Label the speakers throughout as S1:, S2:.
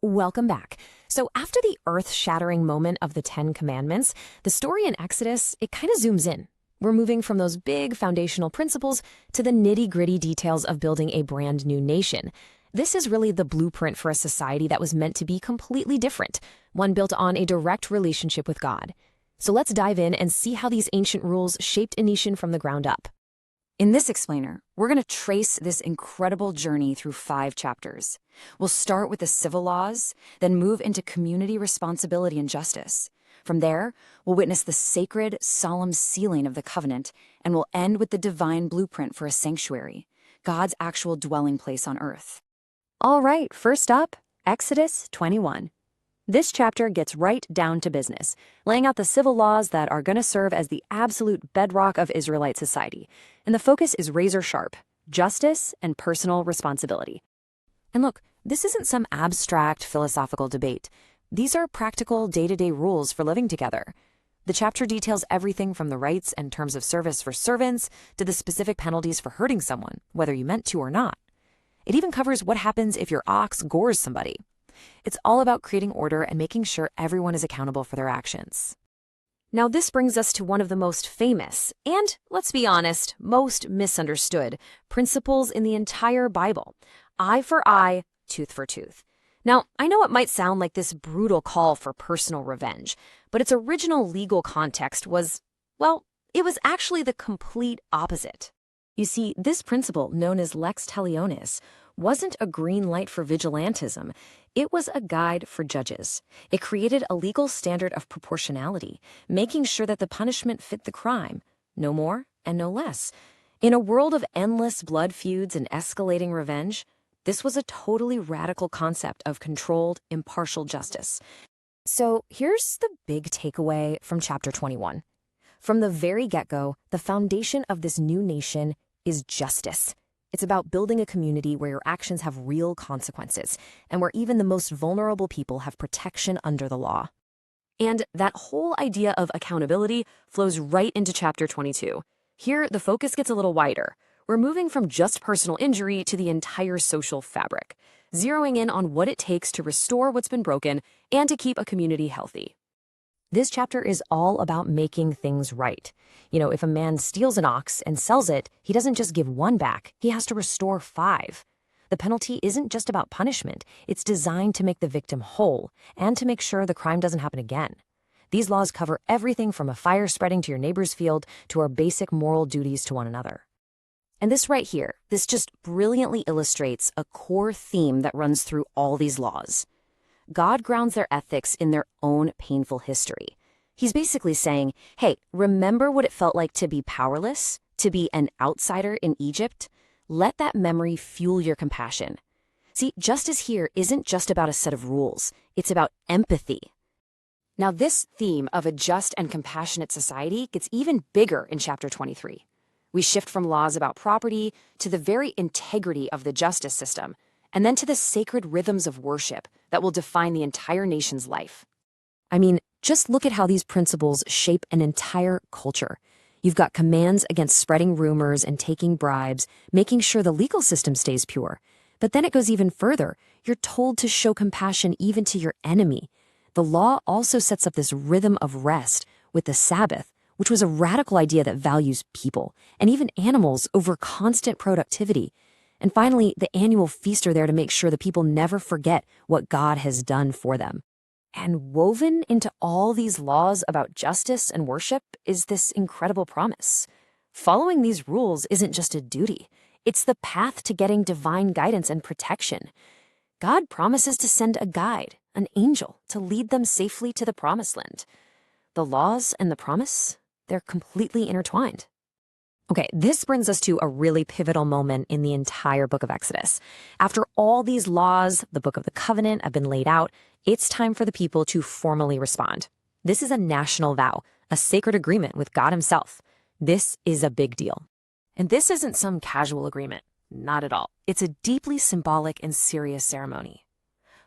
S1: Welcome back. So after the earth-shattering moment of the Ten Commandments, the story in Exodus, it kind of zooms in. We're moving from those big foundational principles to the nitty-gritty details of building a brand new nation. This is really the blueprint for a society that was meant to be completely different, one built on a direct relationship with God. So let's dive in and see how these ancient rules shaped a nation from the ground up.
S2: In this explainer, we're going to trace this incredible journey through 5 chapters. We'll start with the civil laws, then move into community responsibility and justice. From there, we'll witness the sacred, solemn sealing of the covenant, and we'll end with the divine blueprint for a sanctuary, God's actual dwelling place on earth.
S3: All right, first up, Exodus 21. This chapter gets right down to business, laying out the civil laws that are going to serve as the absolute bedrock of Israelite society. And the focus is razor sharp: justice and personal responsibility.
S1: And look, this isn't some abstract philosophical debate. These are practical day-to-day rules for living together. The chapter details everything from the rights and terms of service for servants to the specific penalties for hurting someone, whether you meant to or not. It even covers what happens if your ox gores somebody. It's all about creating order and making sure everyone is accountable for their actions. Now this brings us to one of the most famous, and, let's be honest, most misunderstood principles in the entire Bible: eye for eye, tooth for tooth. Now, I know it might sound like this brutal call for personal revenge, but its original legal context was, well, it was actually the complete opposite. You see, this principle, known as lex talionis, wasn't a green light for vigilantism. It was a guide for judges. It created a legal standard of proportionality, making sure that the punishment fit the crime, no more and no less. In a world of endless blood feuds and escalating revenge, this was a totally radical concept of controlled, impartial justice. So here's the big takeaway from chapter 21. From the very get-go, the foundation of this new nation is justice. It's about building a community where your actions have real consequences, and where even the most vulnerable people have protection under the law. And that whole idea of accountability flows right into chapter 22. Here, the focus gets a little wider. We're moving from just personal injury to the entire social fabric, zeroing in on what it takes to restore what's been broken and to keep a community healthy. This chapter is all about making things right. If a man steals an ox and sells it, he doesn't just give one back, he has to restore 5. The penalty isn't just about punishment, it's designed to make the victim whole and to make sure the crime doesn't happen again. These laws cover everything from a fire spreading to your neighbor's field to our basic moral duties to one another. And this right here, this just brilliantly illustrates a core theme that runs through all these laws. God grounds their ethics in their own painful history. He's basically saying, hey, remember what it felt like to be powerless, to be an outsider in Egypt? Let that memory fuel your compassion. See, justice here isn't just about a set of rules. It's about empathy. Now, this theme of a just and compassionate society gets even bigger in chapter 23. We shift from laws about property to the very integrity of the justice system, and then to the sacred rhythms of worship that will define the entire nation's life. I mean, just look at how these principles shape an entire culture. You've got commands against spreading rumors and taking bribes, making sure the legal system stays pure. But then it goes even further. You're told to show compassion even to your enemy. The law also sets up this rhythm of rest with the Sabbath, which was a radical idea that values people and even animals over constant productivity. And finally, the annual feast are there to make sure the people never forget what God has done for them. And woven into all these laws about justice and worship is this incredible promise. Following these rules isn't just a duty. It's the path to getting divine guidance and protection. God promises to send a guide, an angel, to lead them safely to the promised land. The laws and the promise, they're completely intertwined. Okay, this brings us to a really pivotal moment in the entire book of Exodus. After all these laws, the book of the covenant, have been laid out, it's time for the people to formally respond. This is a national vow, a sacred agreement with God himself. This is a big deal. And this isn't some casual agreement. Not at all. It's a deeply symbolic and serious ceremony.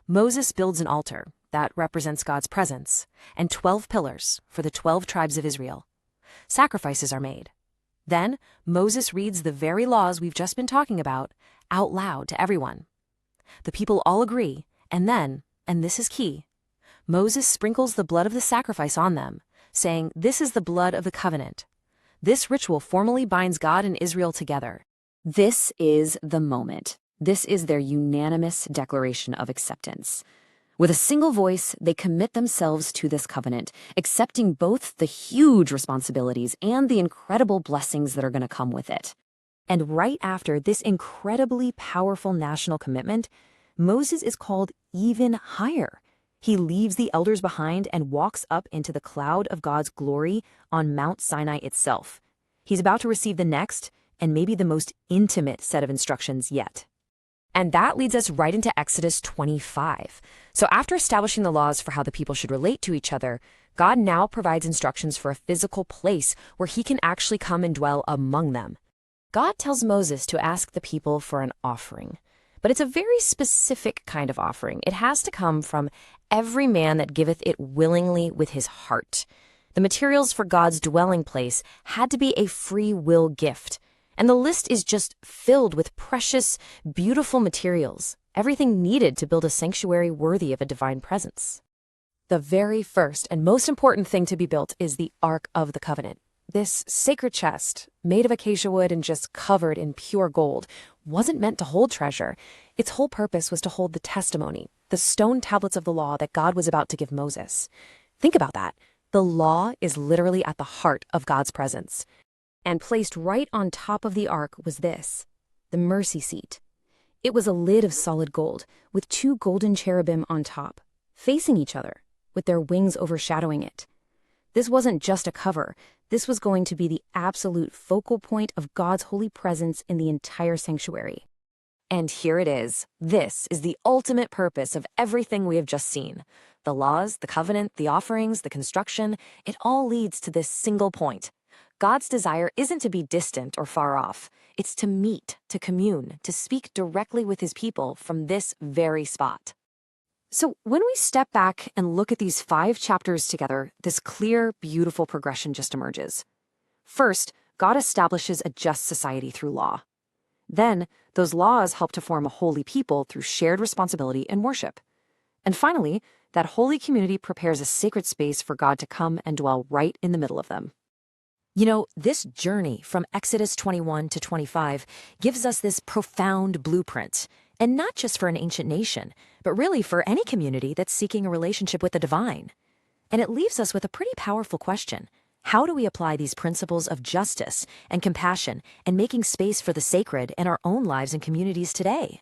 S1: Moses builds an altar that represents God's presence and 12 pillars for the 12 tribes of Israel. Sacrifices are made. Then Moses reads the very laws we've just been talking about out loud to everyone. The people all agree, and then and this is key. Moses sprinkles the blood of the sacrifice on them, saying, "This is the blood of the covenant." This ritual formally binds God and Israel together.
S2: This is the moment. This is their unanimous declaration of acceptance. With a single voice, they commit themselves to this covenant, accepting both the huge responsibilities and the incredible blessings that are going to come with it.
S1: And right after this incredibly powerful national commitment, Moses is called even higher. He leaves the elders behind and walks up into the cloud of God's glory on Mount Sinai itself. He's about to receive the next, and maybe the most intimate set of instructions yet. And that leads us right into Exodus 25. So after establishing the laws for how the people should relate to each other, God now provides instructions for a physical place where he can actually come and dwell among them. God tells Moses to ask the people for an offering. But it's a very specific kind of offering. It has to come from every man that giveth it willingly with his heart. The materials for God's dwelling place had to be a free will gift. And the list is just filled with precious, beautiful materials, everything needed to build a sanctuary worthy of a divine presence. The very first and most important thing to be built is the Ark of the Covenant. This sacred chest, made of acacia wood and just covered in pure gold, wasn't meant to hold treasure. Its whole purpose was to hold the testimony, the stone tablets of the law that God was about to give Moses. Think about that. The law is literally at the heart of God's presence. And placed right on top of the ark was this, the mercy seat. It was a lid of solid gold, with 2 golden cherubim on top, facing each other, with their wings overshadowing it. This wasn't just a cover. This was going to be the absolute focal point of God's holy presence in the entire sanctuary. And here it is. This is the ultimate purpose of everything we have just seen. The laws, the covenant, the offerings, the construction, it all leads to this single point. God's desire isn't to be distant or far off. It's to meet, to commune, to speak directly with his people from this very spot. So when we step back and look at these 5 chapters together, this clear, beautiful progression just emerges. First, God establishes a just society through law. Then, those laws help to form a holy people through shared responsibility and worship. And finally, that holy community prepares a sacred space for God to come and dwell right in the middle of them. You know, this journey from Exodus 21 to 25 gives us this profound blueprint, and not just for an ancient nation, but really for any community that's seeking a relationship with the divine. And it leaves us with a pretty powerful question. How do we apply these principles of justice and compassion and making space for the sacred in our own lives and communities today?